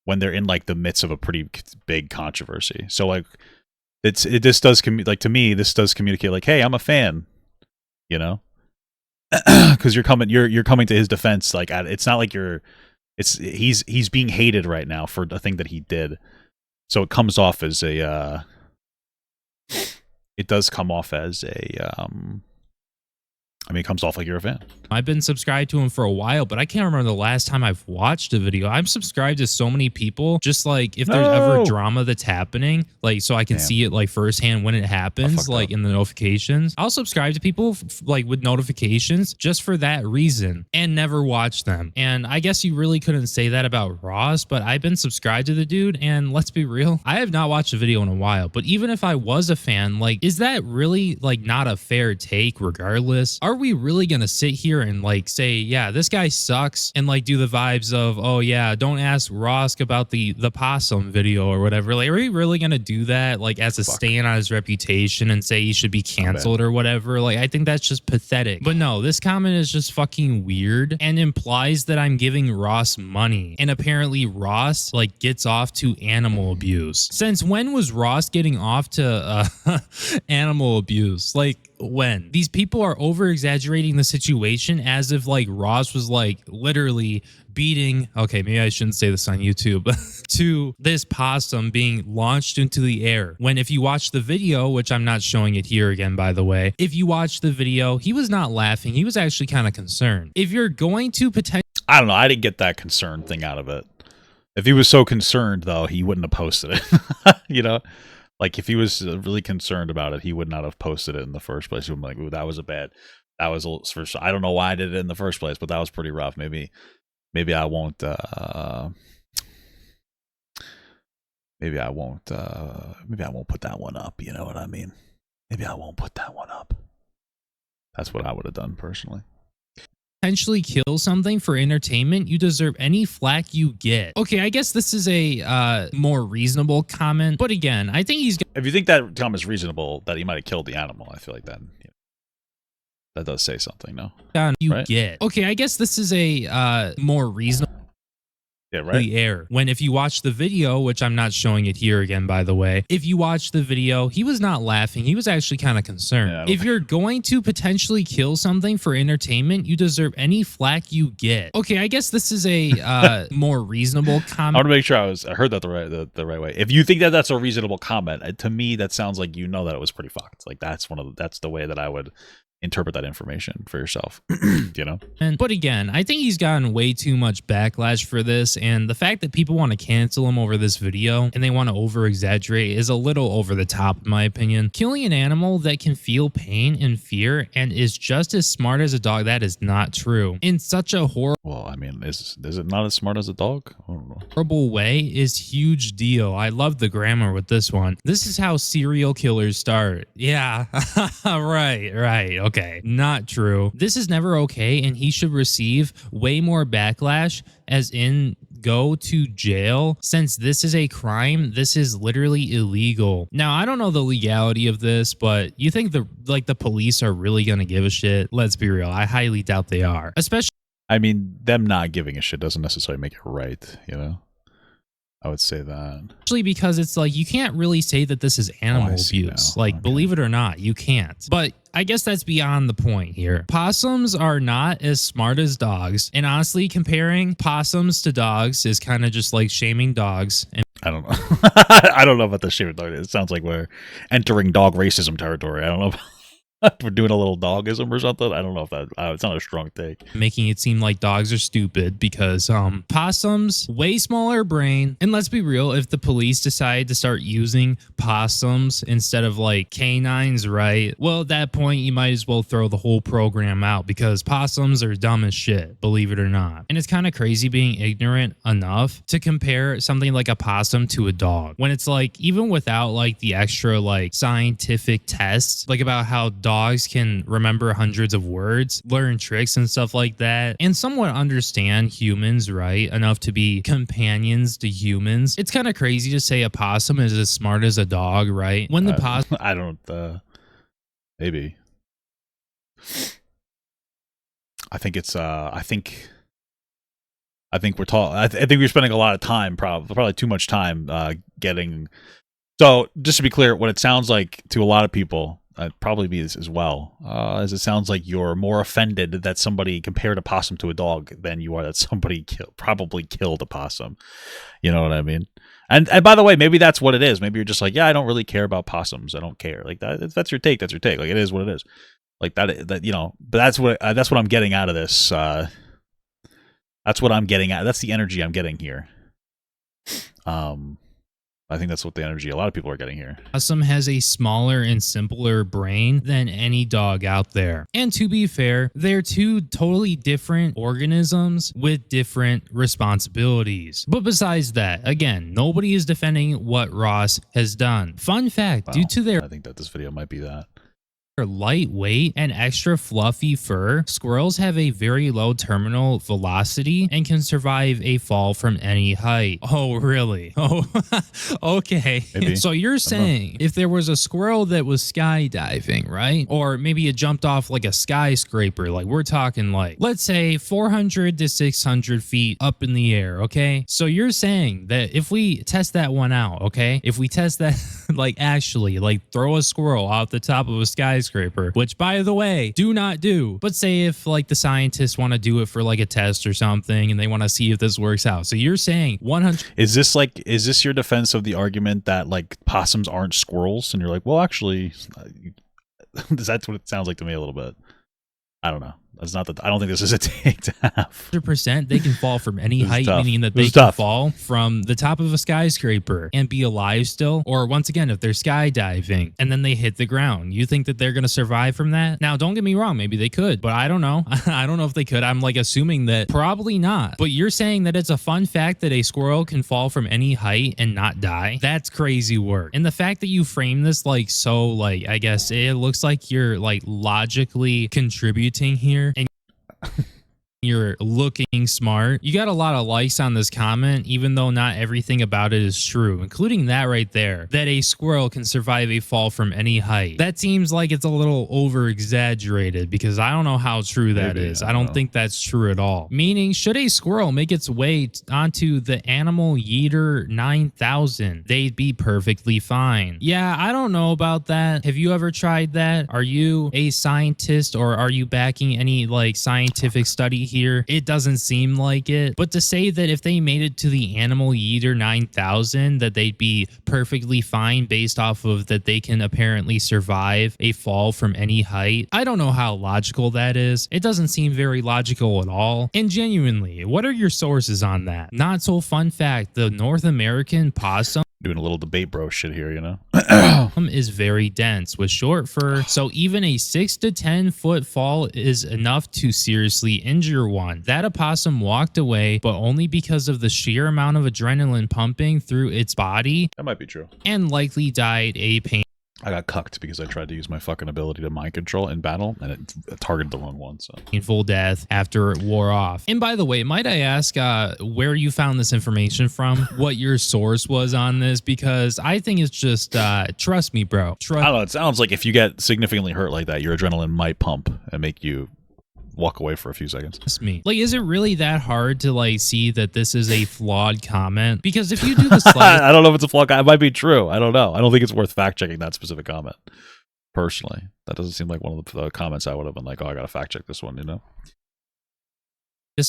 when they're in like the midst of a pretty big controversy. So like this does communicate like, hey, I'm a fan, because you're coming to his defense. Like, it's not like he's being hated right now for a thing that he did. So it comes off as it does come off as it comes off like you're a fan. I've been subscribed to him for a while, but I can't remember the last time I've watched a video. I'm subscribed to so many people, just like if there's ever drama that's happening, like so I can see it like firsthand when it happens, like in the notifications. I'll subscribe to people like with notifications just for that reason and never watch them. And I guess you really couldn't say that about Ross, but I've been subscribed to the dude, and let's be real, I have not watched a video in a while. But even if I was a fan, like, is that really like not a fair take regardless? Are we really gonna sit here and like say, yeah, this guy sucks, and like do the vibes of, oh yeah, don't ask Ross about the possum video or whatever? Like, are we really gonna do that like as a stain on his reputation and say he should be canceled or whatever? Like, I think that's just pathetic. But no, this comment is just fucking weird and implies that I'm giving Ross money, and apparently Ross like gets off to animal abuse. Since when was Ross getting off to animal abuse? Like, when? These people are over exaggerating the situation as if like Ross was like literally beating, okay, maybe I shouldn't say this on YouTube, to this possum being launched into the air. When if you watch the video, which I'm not showing it here again, by the way, if you watch the video, he was not laughing. He was actually kind of concerned. If you're going to potentially, I don't know, I didn't get that concerned thing out of it. If he was so concerned though, he wouldn't have posted it. Like, if he was really concerned about it, he would not have posted it in the first place. He would be like, ooh, that was a bad. That was a little, I don't know why I did it in the first place, but that was pretty rough. Maybe I won't. Maybe I won't put that one up. You know what I mean? Maybe I won't put that one up. That's what I would have done personally. Potentially kill something for entertainment, you deserve any flack you get. Okay, I guess this is a more reasonable comment, but again, I think he's. If you think that comment is reasonable, that he might have killed the animal, I feel like that does say something. No, you right? get. Okay, I guess this is a more reasonable. Yeah, right. The air. When if you watch the video, which I'm not showing it here again, by the way, if you watch the video, he was not laughing. He was actually kind of concerned. Yeah, if you're going to potentially kill something for entertainment, you deserve any flack you get. Okay, I guess this is a more reasonable comment. I want to make sure I heard that the right way. If you think that that's a reasonable comment, to me that sounds like you know that it was pretty fucked. Like that's the way that I would interpret that information for yourself. You know? But again, I think he's gotten way too much backlash for this, and the fact that people want to cancel him over this video and they want to over exaggerate is a little over the top in my opinion. Killing an animal that can feel pain and fear and is just as smart as a dog, that is not true. In such a well, I mean, is it not as smart as a dog? I don't know. Horrible way is huge deal. I love the grammar with this one. This is how serial killers start. Yeah, right. Okay, not true. This is never okay, and he should receive way more backlash, as in go to jail. Since this is a crime, this is literally illegal. Now, I don't know the legality of this, but you think the police are really gonna give a shit? Let's be real. I highly doubt they are. Especially, I mean, them not giving a shit doesn't necessarily make it right, you know? I would say that. Especially because it's like, you can't really say that this is animal abuse. Now. Like, okay. Believe it or not, you can't. But I guess that's beyond the point here. Possums are not as smart as dogs. And honestly, comparing possums to dogs is kind of just like shaming dogs. And I don't know. I don't know about the shaming dog. It sounds like we're entering dog racism territory. I don't know. We're doing a little dogism or something. I don't know if that it's not a strong take. Making it seem like dogs are stupid because possums, way smaller brain. And let's be real, if the police decide to start using possums instead of like canines, right? Well, at that point, you might as well throw the whole program out because possums are dumb as shit, believe it or not. And it's kind of crazy being ignorant enough to compare something like a possum to a dog when it's like, even without like the extra like scientific tests, like about how dogs can remember hundreds of words, learn tricks and stuff like that, and somewhat understand humans, right? Enough to be companions to humans. It's kind of crazy to say a possum is as smart as a dog, right? When the possum... I don't... maybe. I think it's... I think we're spending a lot of time, probably too much time getting... So, just to be clear, what it sounds like to a lot of people... probably be this as well, as it sounds like you're more offended that somebody compared a possum to a dog than you are that somebody probably killed a possum. You know what I mean? And by the way, maybe that's what it is. Maybe you're just like, yeah, I don't really care about possums. I don't care. Like that. That's your take. That's your take. Like it is what it is. Like that. You know. But that's what I'm getting out of this. That's what I'm getting at. That's the energy I'm getting here. I think that's what the energy a lot of people are getting here. Possum has a smaller and simpler brain than any dog out there. And to be fair, they're two totally different organisms with different responsibilities. But besides that, again, nobody is defending what Ross has done. Fun fact, due to their... I think that this video might be that. Lightweight and extra fluffy fur, squirrels have a very low terminal velocity and can survive a fall from any height. Oh, really? Oh, okay. Maybe. So you're saying if there was a squirrel that was skydiving, right? Or maybe it jumped off like a skyscraper, like we're talking like, let's say 400 to 600 feet up in the air, okay? So you're saying that if we test that one out, okay? If we test that, like actually, like throw a squirrel out the top of a skyscraper, which by the way, do not do. But say if like the scientists want to do it for like a test or something and they want to see if this works out. So you're saying 100. Is this your defense of the argument that like possums aren't squirrels? And you're like, well, actually, that's what it sounds like to me a little bit. I don't know. That's not that. I don't think this is a take to have. 100% they can fall from any This is height, tough. meaning that This they is can tough. fall from the top of a skyscraper and be alive still. Or once again, if they're skydiving and then they hit the ground, you think that they're going to survive from that? Now, don't get me wrong, maybe they could, but I don't know. I don't know if they could. I'm like assuming that probably not. But you're saying that it's a fun fact that a squirrel can fall from any height and not die? That's crazy work. And the fact that you frame this like so, like, I guess it looks like you're like logically contributing here and you're looking smart. You got a lot of likes on this comment, even though not everything about it is true, including that right there, that a squirrel can survive a fall from any height. That seems like it's a little over exaggerated because I don't know how true that is. I don't think that's true at all. Meaning, should a squirrel make its way onto the Animal Yeater 9000, they'd be perfectly fine. Yeah, I don't know about that. Have you ever tried that? Are you a scientist or are you backing any like scientific study here? It doesn't seem like it. But to say that if they made it to the Animal Yeater 9000 that they'd be perfectly fine based off of that they can apparently survive a fall from any height, I don't know how logical that is. It doesn't seem very logical at all. And genuinely, what are your sources on that? Not so fun fact, the North American possum Doing a little debate bro shit here, you know? is very dense with short fur, so even a 6 to 10 foot fall is enough to seriously injure one. That opossum walked away, but only because of the sheer amount of adrenaline pumping through its body That might be true. and likely died a I got cucked because I tried to use my fucking ability to mind control in battle, and it targeted the wrong one, so. painful death after it wore off. And by the way, might I ask where you found this information from? What your source was on this? Because I think it's just, trust me, bro. I don't know, it sounds like if you get significantly hurt like that, your adrenaline might pump and make you walk away for a few seconds. Trust me. Like, is it really that hard to like see that this is a flawed comment? Because if you do the slightest I don't know if it's a flaw. It might be true. I don't know. I don't think it's worth fact checking that specific comment. Personally, that doesn't seem like one of the comments I would have been like, oh, I gotta fact check this one, you know?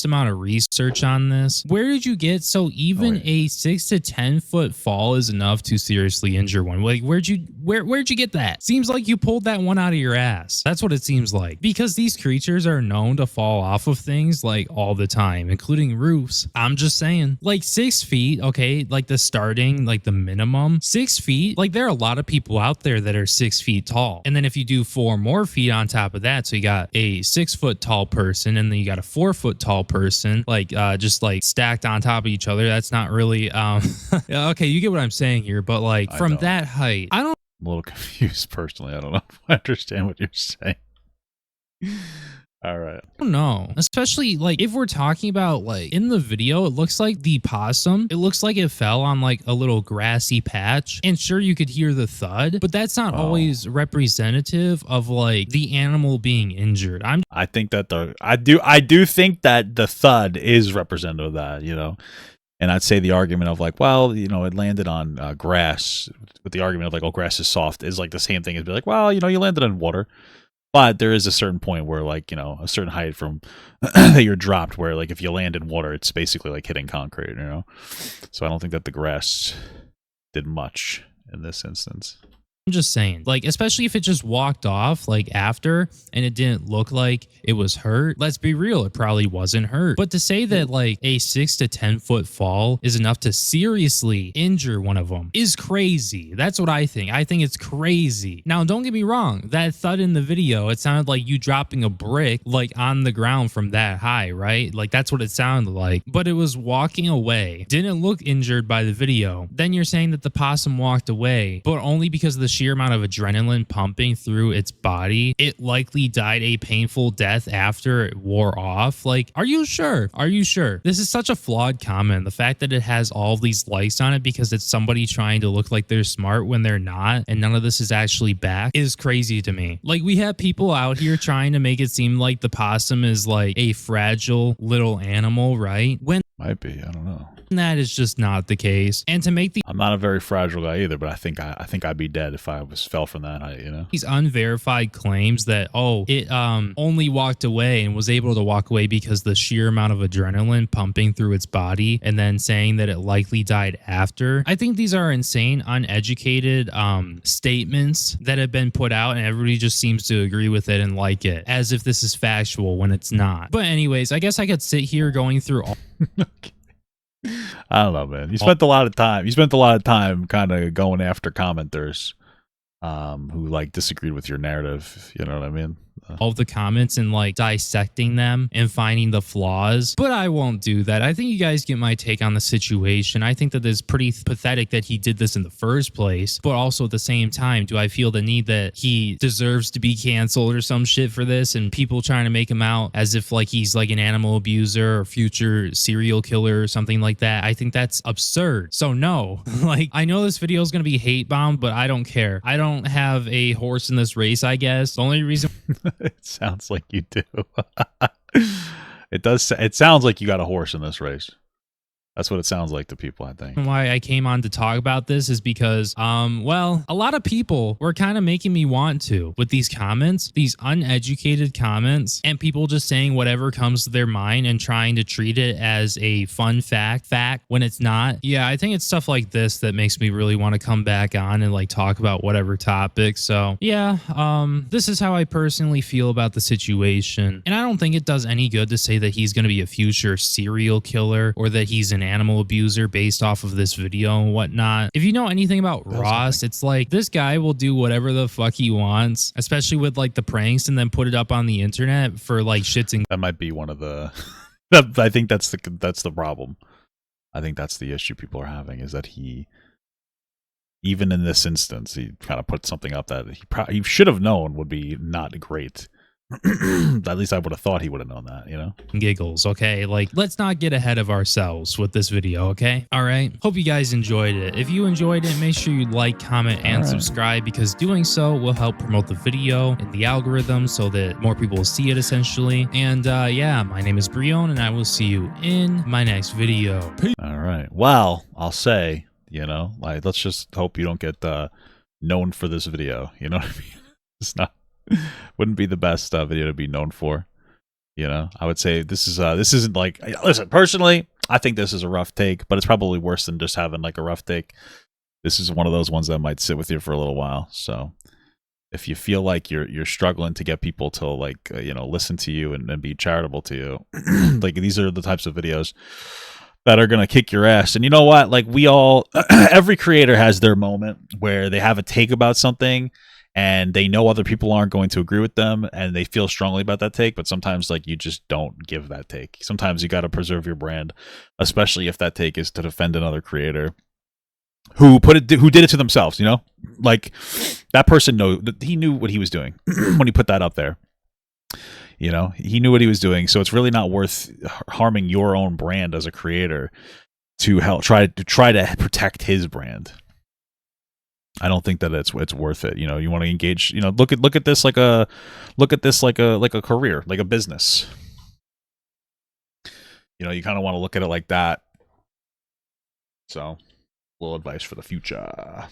amount of research on this, where did you get so even a 6 to 10 foot fall is enough to seriously injure one? Like, where'd you get that? Seems like you pulled that one out of your ass. That's what it seems like, because these creatures are known to fall off of things like all the time, including roofs. I'm just saying, like 6 feet, okay, like the starting, like the minimum 6 feet. Like, there are a lot of people out there that are 6 feet tall, and then if you do 4 more feet on top of that, so you got a 6 foot tall person, and then you got a 4 foot tall person, like just like stacked on top of each other. That's not really okay, you get what I'm saying here, but like from that height, I'm a little confused personally. I don't know if I understand what you're saying. All right. I don't know. Especially like if we're talking about like in the video, it looks like the possum, it looks like it fell on like a little grassy patch, and sure, you could hear the thud, but that's not always representative of like the animal being injured. I think that I do think that the thud is representative of that, you know. And I'd say the argument of like, well, you know, it landed on grass, with the argument of like, oh, grass is soft, is like the same thing as be like, well, you know, you landed on water. But there is a certain point where, like, you know, a certain height from that you're dropped where, like, if you land in water, it's basically like hitting concrete, you know? So I don't think that the grass did much in this instance. I'm just saying, like, especially if it just walked off like after and it didn't look like it was hurt. Let's be real, it probably wasn't hurt. But to say that like a 6 to 10 foot fall is enough to seriously injure one of them is crazy. That's what I think. I think it's crazy. Now, don't get me wrong. That thud in the video, it sounded like you dropping a brick like on the ground from that high, right? Like that's what it sounded like. But it was walking away. Didn't look injured by the video. Then you're saying that the possum walked away, but only because of the sheer amount of adrenaline pumping through its body, it likely died a painful death after it wore off. Like, are you sure? Are you sure? This is such a flawed comment. The fact that it has all these likes on it because it's somebody trying to look like they're smart when they're not, and none of this is actually back, is crazy to me. Like, we have people out here trying to make it seem like the possum is like a fragile little animal, right? When Might be. I don't know. that is just not the case. And to make I'm not a very fragile guy either, but I think I'd be dead if I fell from that height. these unverified claims that, oh, it only walked away and was able to walk away because the sheer amount of adrenaline pumping through its body, and then saying that it likely died after. I think these are insane, uneducated statements that have been put out, and everybody just seems to agree with it and like it, as if this is factual when it's not. But anyways, I guess I could sit here going through all I don't know, man. You spent a lot of time kind of going after commenters who like disagreed with your narrative. You know what I mean? all the comments and like dissecting them and finding the flaws, but I won't do that. I think you guys get my take on the situation. I think that it's pretty pathetic that he did this in the first place, but also at the same time, do I feel the need that he deserves to be canceled or some shit for this, and people trying to make him out as if like he's like an animal abuser or future serial killer or something like that? I think that's absurd. So no, like I know this video is going to be hate bombed, but I don't care. I don't have a horse in this race, I guess. The only reason It sounds like you do. It does. It sounds like you got a horse in this race. That's what it sounds like to people, I think. why I came on to talk about this is because, well, a lot of people were kind of making me want to with these comments, these uneducated comments, and people just saying whatever comes to their mind and trying to treat it as a fun fact when it's not. Yeah, I think it's stuff like this that makes me really want to come back on and like talk about whatever topic. So yeah, this is how I personally feel about the situation. And I don't think it does any good to say that he's going to be a future serial killer or that he's an animal abuser based off of this video and whatnot. If you know anything about Ross, it's like this guy will do whatever the fuck he wants, especially with like the pranks, and then put it up on the internet for like shits and That might be one of the. I think that's the problem. I think that's the issue people are having, is that he, even in this instance, he kind of put something up that he should have known would be not great. At least I would have thought he would have known that, you know? giggles. Okay, like let's not get ahead of ourselves with this video. Okay, all right, hope you guys enjoyed it. If you enjoyed it, make sure you like, comment, and subscribe, because doing so will help promote the video in the algorithm so that more people will see it, essentially. And yeah, my name is Bion, and I will see you in my next video. All right. Well, I'll say, you know, like, let's just hope you don't get known for this video. You know what I mean? It's not, wouldn't be the best video to be known for. You know, I would say this isn't like, listen, personally, I think this is a rough take, but it's probably worse than just having like a rough take. This is one of those ones that might sit with you for a little while. So if you feel like you're struggling to get people to like, you know, listen to you and be charitable to you, like these are the types of videos that are going to kick your ass. And you know what? Like we all, every creator has their moment where they have a take about something and they know other people aren't going to agree with them and they feel strongly about that take. But sometimes like you just don't give that take. Sometimes you got to preserve your brand, especially if that take is to defend another creator who did it to themselves, you know, like that person he knew what he was doing when he put that up there. You know, he knew what he was doing, so it's really not worth harming your own brand as a creator to help try to protect his brand. I don't think that it's worth it. You know, you want to engage. You know, look at this like a career, like a business. You know, you kind of want to look at it like that. So, a little advice for the future.